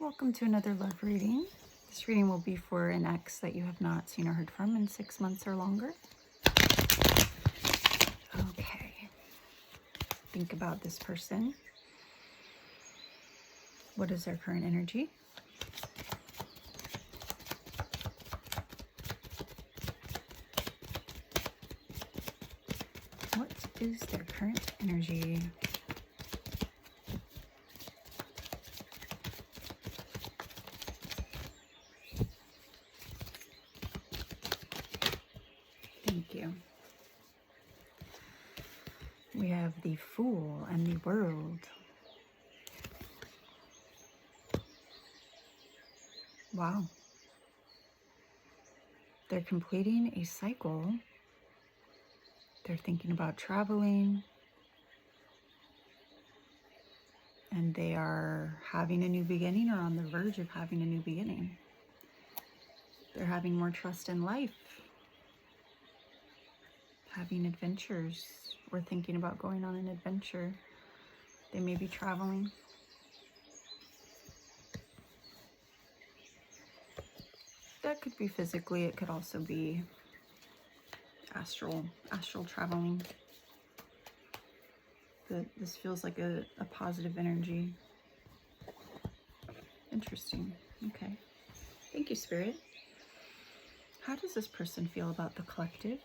Welcome to another love reading. This reading will be for an ex that you have not seen or heard from in 6 months or longer. Okay. Think about this person. What is their current energy? What is their current energy? Thank you. We have the Fool and the World. Wow. They're completing a cycle. They're thinking about traveling. And they are having a new beginning or on the verge of having a new beginning. They're having more trust in life. Having adventures or thinking about going on an adventure. They may be traveling. That could be physically, it could also be astral traveling. But this feels like a positive energy. Interesting. Okay. Thank you, Spirit. How does this person feel about the collective?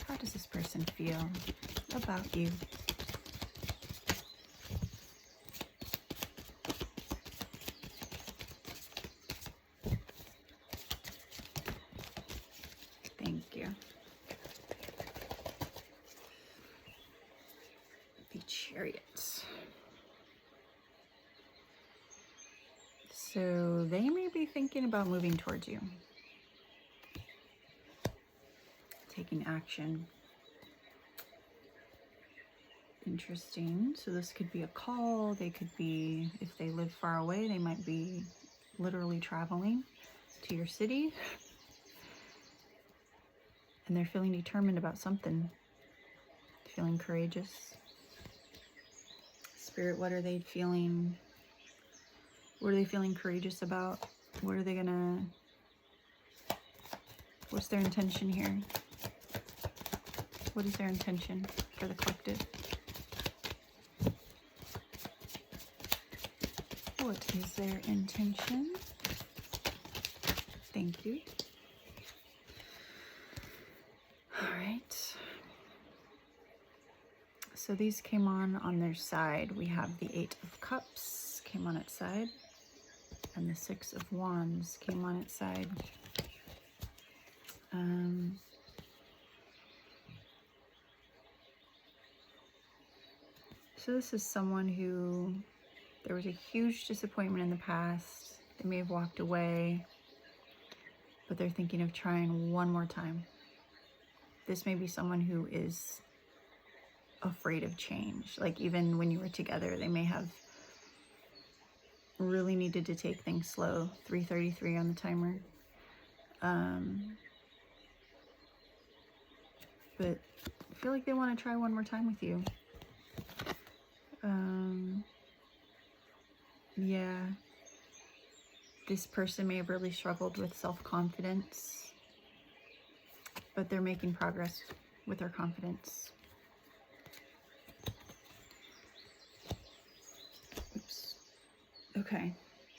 How does this person feel about you? Thank you. The Chariot. So they may be thinking about moving towards you. Taking action. Interesting. So this could be a call. They could be, if they live far away, they might be literally traveling to your city. And they're feeling determined about something. Feeling courageous. Spirit, what are they feeling? What are they feeling courageous about? What are they gonna... What's their intention here? What is their intention for the collective? What is their intention? Thank you. All right. So these came on their side. We have the 8 of Cups came on its side. And the 6 of Wands came on its side. So this is someone who, there was a huge disappointment in the past. They may have walked away, but they're thinking of trying one more time. This may be someone who is afraid of change. Like even when you were together, they may have really needed to take things slow. 3:33 on the timer. But I feel like they want to try one more time with you. Yeah, this person may have really struggled with self-confidence, but they're making progress with their confidence. Oops. Okay.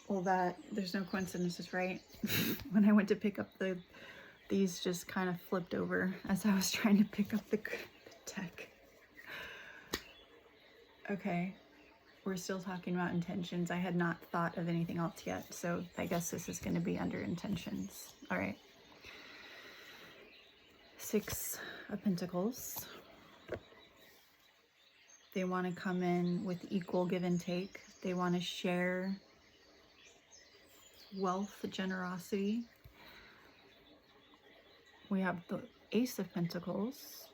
Well, there's no coincidences, right? When I went to pick up these just kind of flipped over as I was trying to pick up the deck. Okay. We're still talking about intentions. I had not thought of anything else yet, so I guess this is going to be under intentions. All right. 6 of Pentacles. They want to come in with equal give and take. They want to share wealth, generosity. We have the Ace of Pentacles.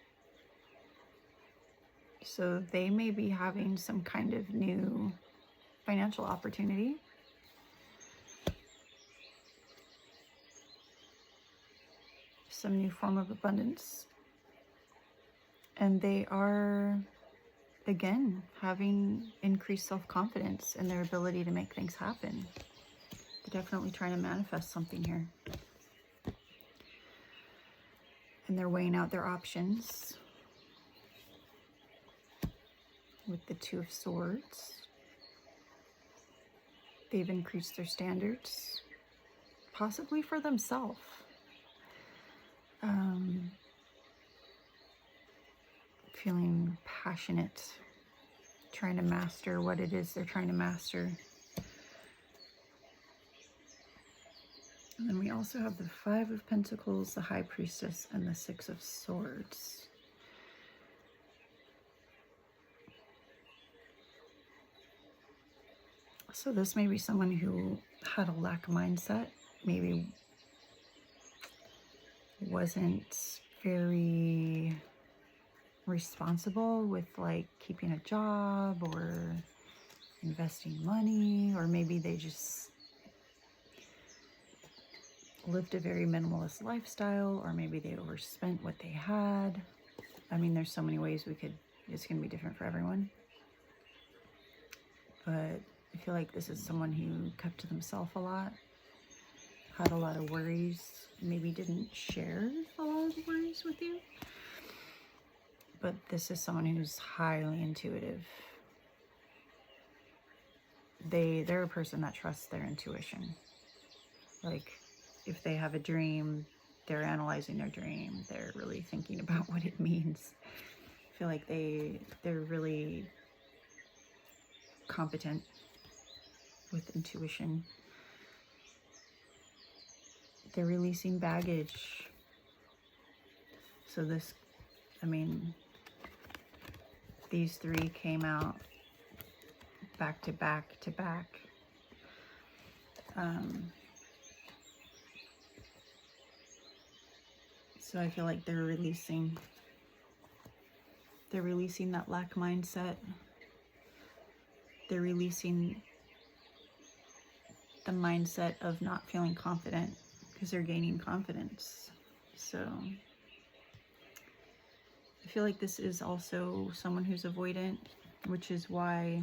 So they may be having some kind of new financial opportunity. Some new form of abundance. And they are again, having increased self-confidence in their ability to make things happen. They're definitely trying to manifest something here. And they're weighing out their options with the Two of Swords. They've increased their standards, possibly for themselves. Feeling passionate, trying to master what it is they're trying to master. And then we also have the Five of Pentacles, the High Priestess, and the Six of Swords. So this may be someone who had a lack mindset, maybe wasn't very responsible with like keeping a job or investing money, or maybe they just lived a very minimalist lifestyle, or maybe they overspent what they had. I mean, there's so many ways it's going to be different for everyone. But I feel like this is someone who kept to themselves a lot, had a lot of worries, maybe didn't share a lot of the worries with you. But this is someone who's highly intuitive. They're a person that trusts their intuition. Like, if they have a dream, they're analyzing their dream. They're really thinking about what it means. I feel like they're really competent with intuition. They're releasing baggage. So this, I mean, these three came out back to back to back. So I feel like they're releasing that lack mindset. They're releasing the mindset of not feeling confident because they're gaining confidence. So I feel like this is also someone who's avoidant, which is why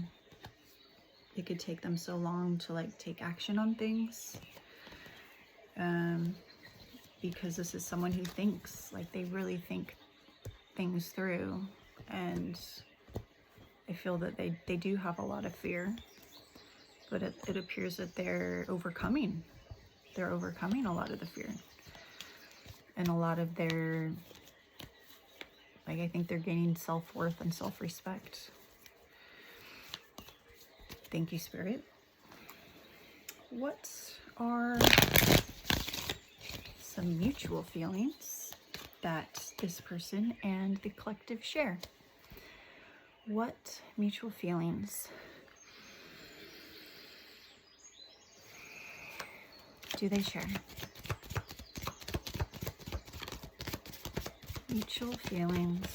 it could take them so long to like take action on things. Because this is someone who thinks, like they really think things through. And I feel that they do have a lot of fear, but it appears that they're overcoming a lot of the fear. And a lot of their, like, I think they're gaining self-worth and self-respect. Thank you, Spirit. What are some mutual feelings that this person and the collective share? What mutual feelings do they share? Mutual feelings.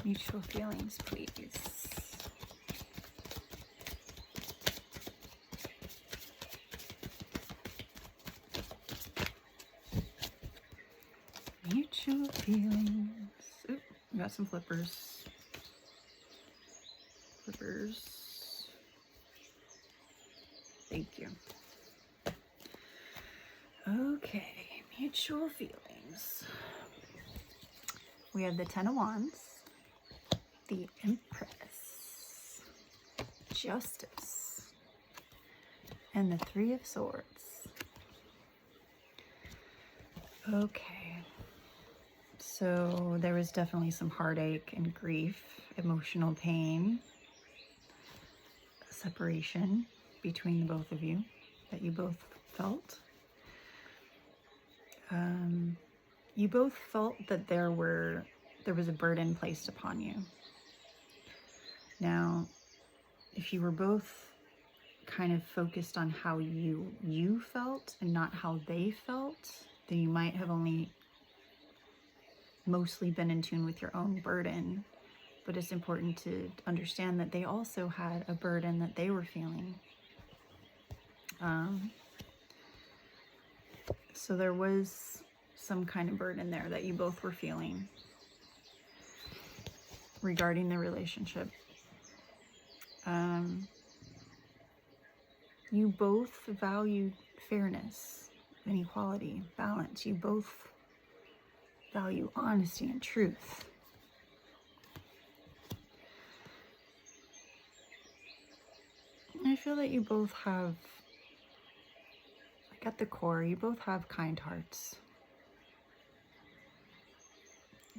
Mutual feelings, please. Mutual feelings. Oop, we got some flippers. Flippers. Thank you. Okay, mutual feelings. We have the Ten of Wands, the Empress, Justice, and the Three of Swords. Okay, so there was definitely some heartache and grief, emotional pain, separation between the both of you that you both felt. You both felt that there was a burden placed upon you. Now, if you were both kind of focused on how you felt and not how they felt, then you might have only mostly been in tune with your own burden. But it's important to understand that they also had a burden that they were feeling. So there was some kind of burden there that you both were feeling regarding the relationship. You both value fairness and equality, balance. You both value honesty and truth. I feel that you both have, like at the core, you both have kind hearts.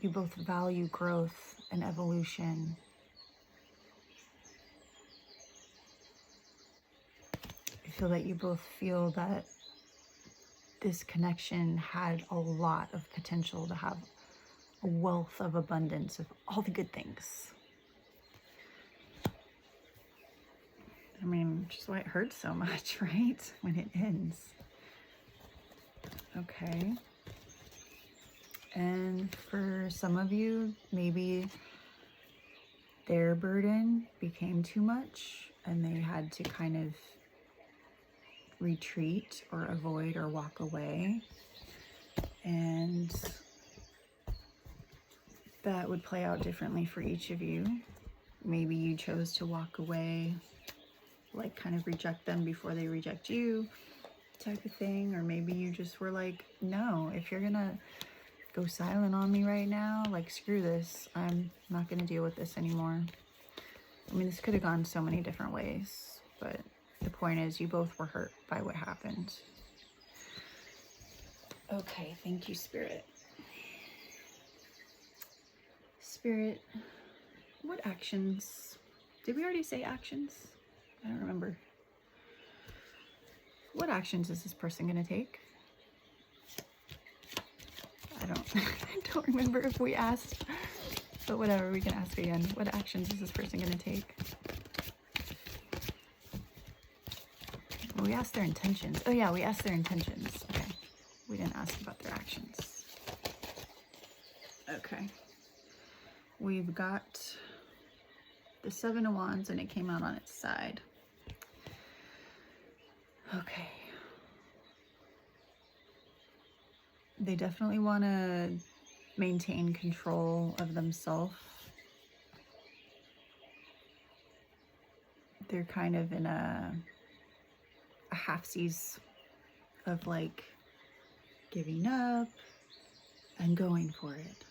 You both value growth and evolution. I feel that you both feel that this connection had a lot of potential to have a wealth of abundance of all the good things. I mean, which is why it hurts so much, right? When it ends. Okay. And for some of you, maybe their burden became too much and they had to kind of retreat or avoid or walk away. And that would play out differently for each of you. Maybe you chose to walk away, like kind of reject them before they reject you, type of thing. Or maybe you just were like, no, if you're gonna go silent on me right now, like screw this, I'm not gonna deal with this anymore. I mean, this could have gone so many different ways, but the point is you both were hurt by what happened. Okay, thank you, Spirit. Spirit, what actions? Did we already say actions? I don't remember. What actions is this person gonna take? I don't remember if we asked, but whatever, we can ask again. What actions is this person gonna take? Well, we asked their intentions. Oh yeah, we asked their intentions. Okay, we didn't ask about their actions. Okay, we've got the Seven of Wands and it came out on its side. Okay. They definitely want to maintain control of themselves. They're kind of in a halfsies of like giving up and going for it.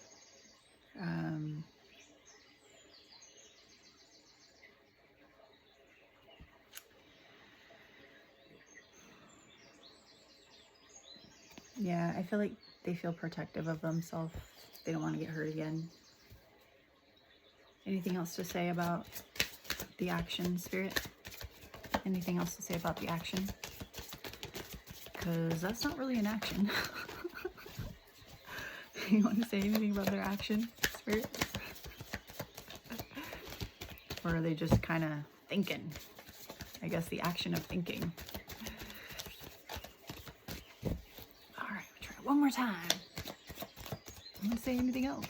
Yeah, I feel like they feel protective of themselves. They don't want to get hurt again. Anything else to say about the action, Spirit? Anything else to say about the action? Because that's not really an action. You want to say anything about their action, Spirit? Or are they just kind of thinking? I guess the action of thinking. One more time. I want to say anything else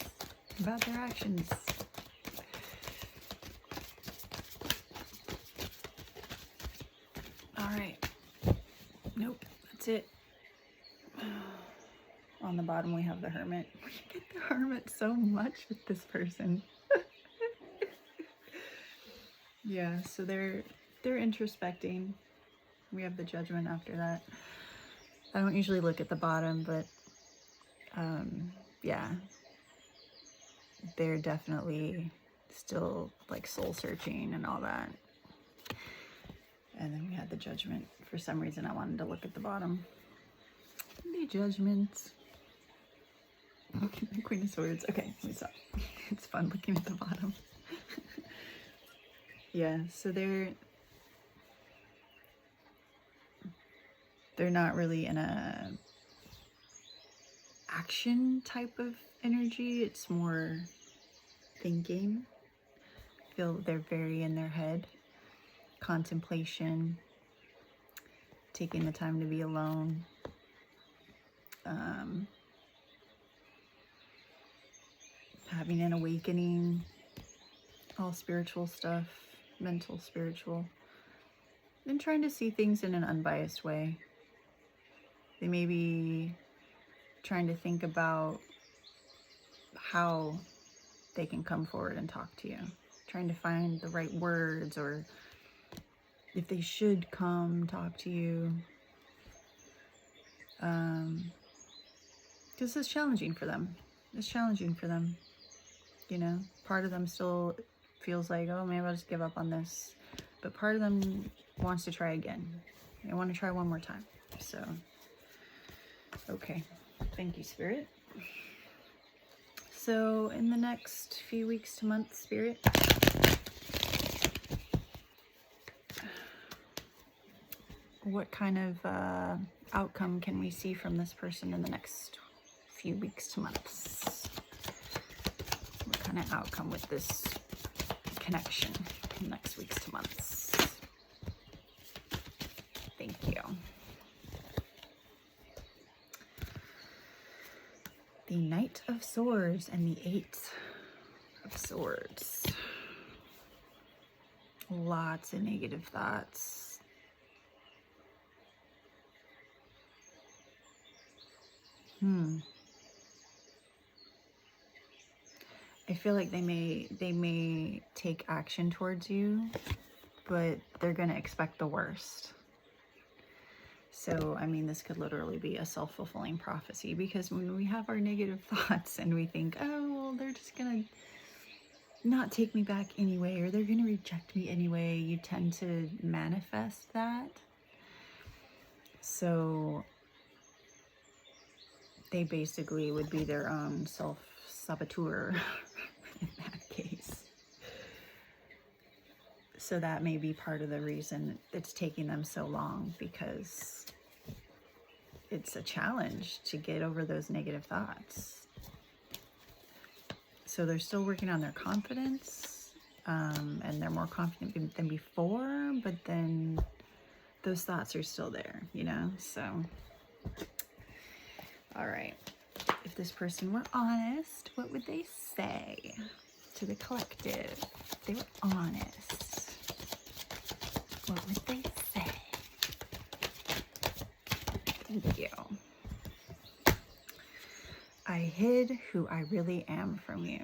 about their actions. All right. Nope, that's it. On the bottom we have the Hermit. We get the Hermit so much with this person. Yeah, so they're introspecting. We have the Judgment after that. I don't usually look at the bottom, but yeah, they're definitely still like soul searching and all that. And then we had the Judgment. For some reason I wanted to look at the bottom. The Judgment. Queen of Swords. Okay, let me stop. It's fun looking at the bottom. Yeah, so they're not really in a action type of energy. It's more thinking. I feel they're very in their head. Contemplation. Taking the time to be alone. Having an awakening. All spiritual stuff. Mental, spiritual. And trying to see things in an unbiased way. They may be trying to think about how they can come forward and talk to you, trying to find the right words, or if they should come talk to you. This is challenging for them. It's challenging for them. You know, part of them still feels like, oh, maybe I'll just give up on this. But part of them wants to try again. They want to try one more time. So, okay. Thank you, Spirit. So, in the next few weeks to months, Spirit, what kind of outcome can we see from this person in the next few weeks to months? What kind of outcome with this connection in next weeks to months? Thank you. The Knight of Swords and the Eight of Swords. Lots of negative thoughts. I feel like they may take action towards you, but they're going to expect the worst. So, I mean, this could literally be a self-fulfilling prophecy, because when we have our negative thoughts and we think, oh, well, they're just going to not take me back anyway, or they're going to reject me anyway, you tend to manifest that. So they basically would be their own self-saboteur in that case. So that may be part of the reason it's taking them so long, because it's a challenge to get over those negative thoughts. So they're still working on their confidence, and they're more confident than before, but then those thoughts are still there, you know? So, all right. If this person were honest, what would they say to the collective? If they were honest, what would they say? Thank you. I hid who I really am from you.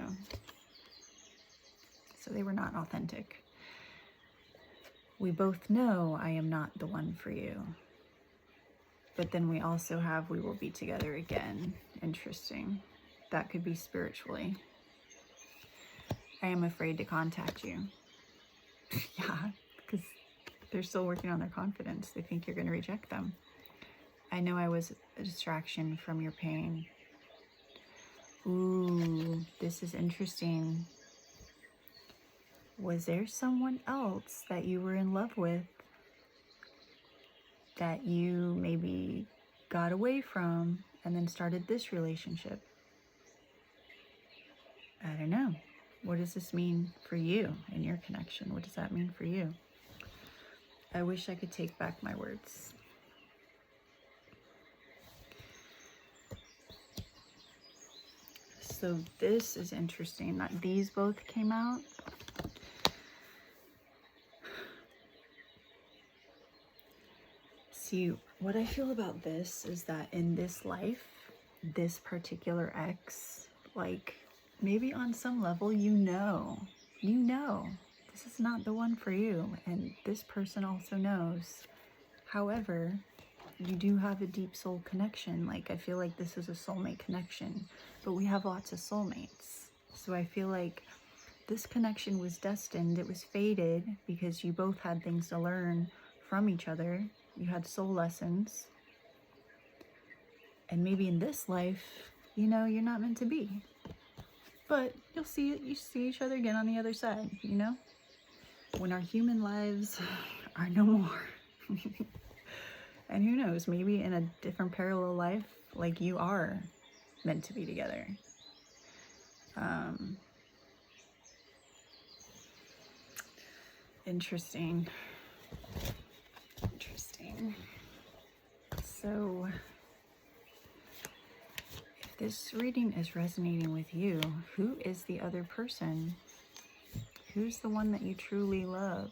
So they were not authentic. We both know I am not the one for you. But then we also have, we will be together again. Interesting. That could be spiritually. I am afraid to contact you. Yeah, because they're still working on their confidence. They think you're going to reject them. I know I was a distraction from your pain. Ooh, this is interesting. Was there someone else that you were in love with that you maybe got away from and then started this relationship? I don't know. What does this mean for you and your connection? What does that mean for you? I wish I could take back my words. So this is interesting that these both came out. See, what I feel about this is that in this life, this particular ex, like, maybe on some level, you know, this is not the one for you. And this person also knows. However, you do have a deep soul connection. Like, I feel like this is a soulmate connection, but we have lots of soulmates. So I feel like this connection was destined. It was fated because you both had things to learn from each other. You had soul lessons. And maybe in this life, you know, you're not meant to be. But you'll see it. You see each other again on the other side, you know? When our human lives are no more. And who knows, maybe in a different parallel life, like, you are meant to be together. Interesting. So, if this reading is resonating with you, who is the other person? Who's the one that you truly love?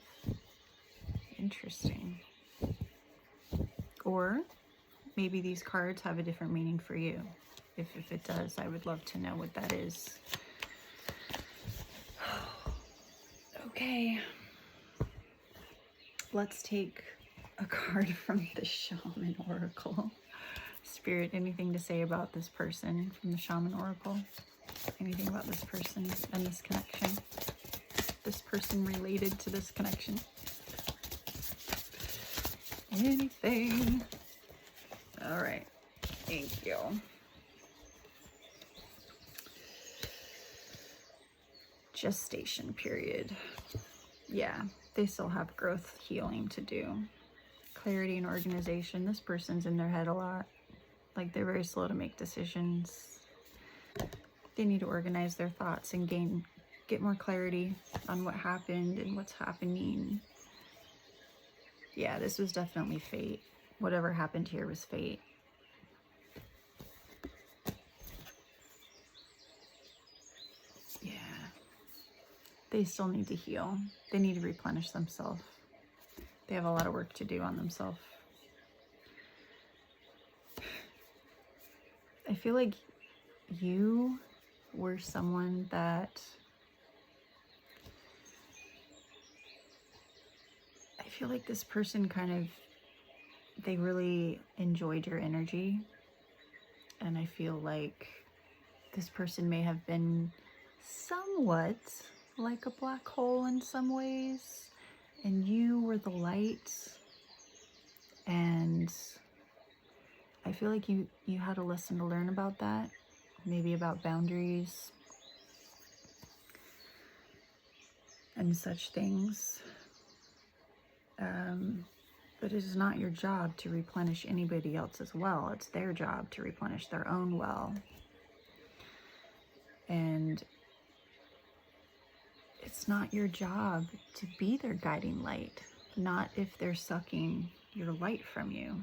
Interesting. Or maybe these cards have a different meaning for you. If it does, I would love to know what that is. Okay. Let's take a card from the Shaman Oracle. Spirit, anything to say about this person from the Shaman Oracle? Anything about this person and this connection? This person related to this connection? Anything? All right. Thank you. Gestation period. Yeah, they still have growth healing to do. Clarity and organization. This person's in their head a lot. Like, they're very slow to make decisions. They need to organize their thoughts and get more clarity on what happened and what's happening. Yeah, this was definitely fate. Whatever happened here was fate. Yeah. They still need to heal. They need to replenish themselves. They have a lot of work to do on themselves. I feel like you were someone that I feel like this person they really enjoyed your energy. And I feel like this person may have been somewhat like a black hole in some ways. And you were the light. And I feel like you had a lesson to learn about that. Maybe about boundaries and such things. But it is not your job to replenish anybody else's well. It's their job to replenish their own well. And it's not your job to be their guiding light. Not if they're sucking your light from you.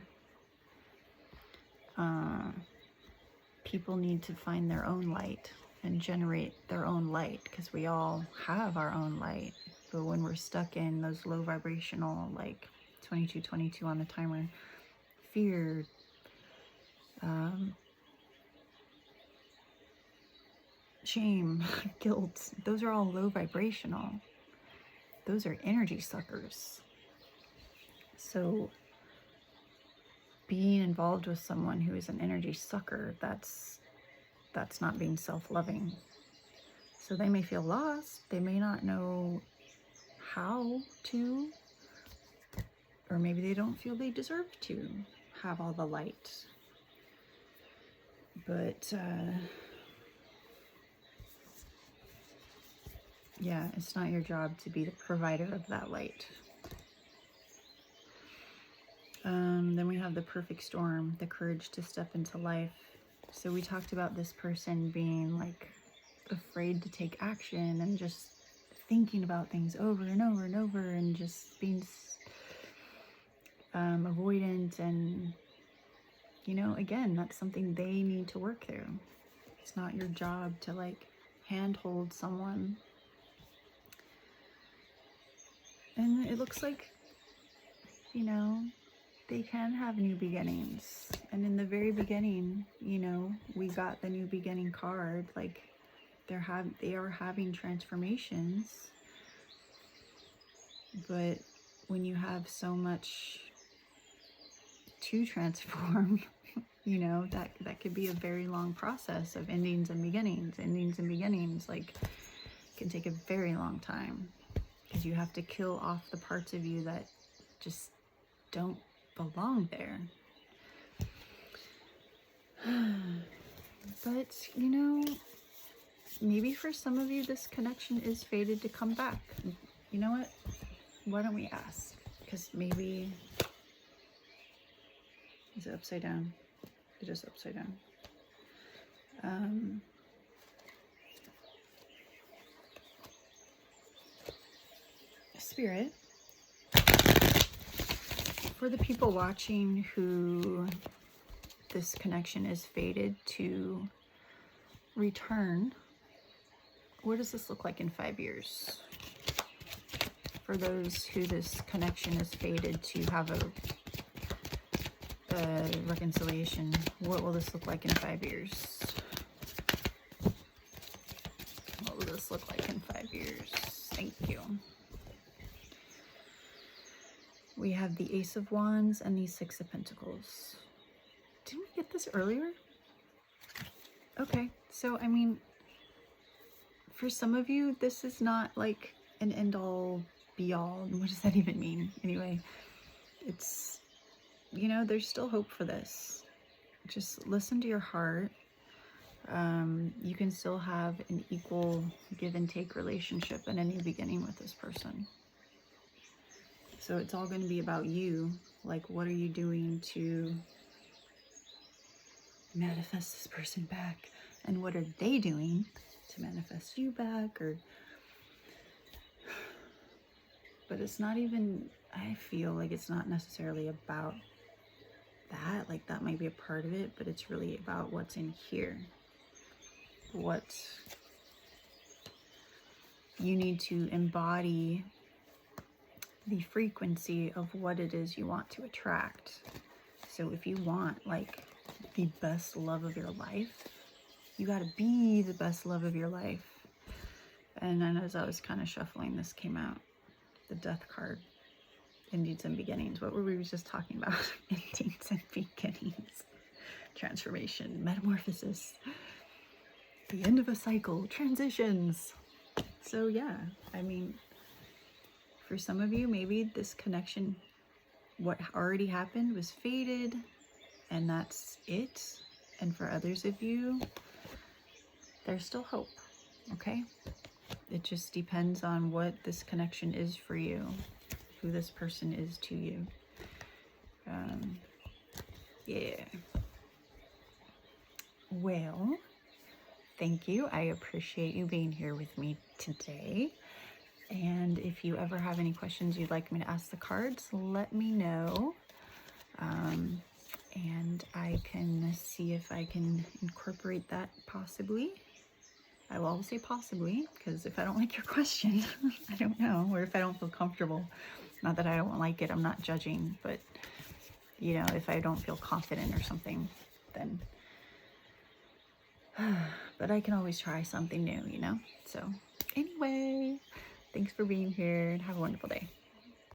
People need to find their own light and generate their own light, because we all have our own light. But when we're stuck in those low vibrational, like 2222 on the timer, fear, shame, guilt, those are all low vibrational. Those are energy suckers. So being involved with someone who is an energy sucker, that's not being self-loving. So they may feel lost. They may not know how to, or maybe they don't feel they deserve to have all the light. But yeah, it's not your job to be the provider of that light. Then we have the perfect storm, the courage to step into life. So we talked about this person being like afraid to take action and just thinking about things over and over and over and just being avoidant. And, you know, again, that's something they need to work through. It's not your job to like handhold someone. And it looks like, you know, they can have new beginnings. And in the very beginning, you know, we got the new beginning card. Like they are having transformations. But when you have so much to transform, you know, that could be a very long process of endings and beginnings. Endings and beginnings, like, can take a very long time. Because you have to kill off the parts of you that just don't belong there. But, you know, maybe for some of you this connection is fated to come back. You know what? Why don't we ask? Because maybe... Is it upside down? It is upside down. Spirit, for the people watching who this connection is fated to return, what does this look like in 5 years? For those who this connection is fated to have a reconciliation. What will this look like in 5 years? What will this look like in 5 years? Thank you. We have the Ace of Wands and the Six of Pentacles. Didn't we get this earlier? Okay, so I mean, for some of you, this is not like an end-all, be-all. What does that even mean? Anyway, it's, you know, there's still hope for this. Just listen to your heart. You can still have an equal give and take relationship and a new beginning with this person. So it's all going to be about you. Like, what are you doing to manifest this person back? And what are they doing to manifest you back? Or, but it's not even, I feel like it's not necessarily about that. Like, that might be a part of it, but it's really about what's in here. What you need to embody, the frequency of what it is you want to attract. So if you want like the best love of your life, you got to be the best love of your life. And then as I was kind of shuffling, this came out, the Death card. Endings and beginnings. What were we just talking about? Endings and beginnings. Transformation, metamorphosis, the end of a cycle, transitions. So yeah, I mean, for some of you, maybe this connection, what already happened was fated, and that's it. And for others of you, there's still hope, okay? It just depends on what this connection is for you, who this person is to you. Yeah. Well, thank you. I appreciate you being here with me today. And if you ever have any questions you'd like me to ask the cards, let me know. And I can see if I can incorporate that possibly. I will always say possibly, because if I don't like your question, I don't know, or if I don't feel comfortable. Not that I don't like it, I'm not judging, but, you know, if I don't feel confident or something, then, but I can always try something new, you know? So anyway, thanks for being here and have a wonderful day.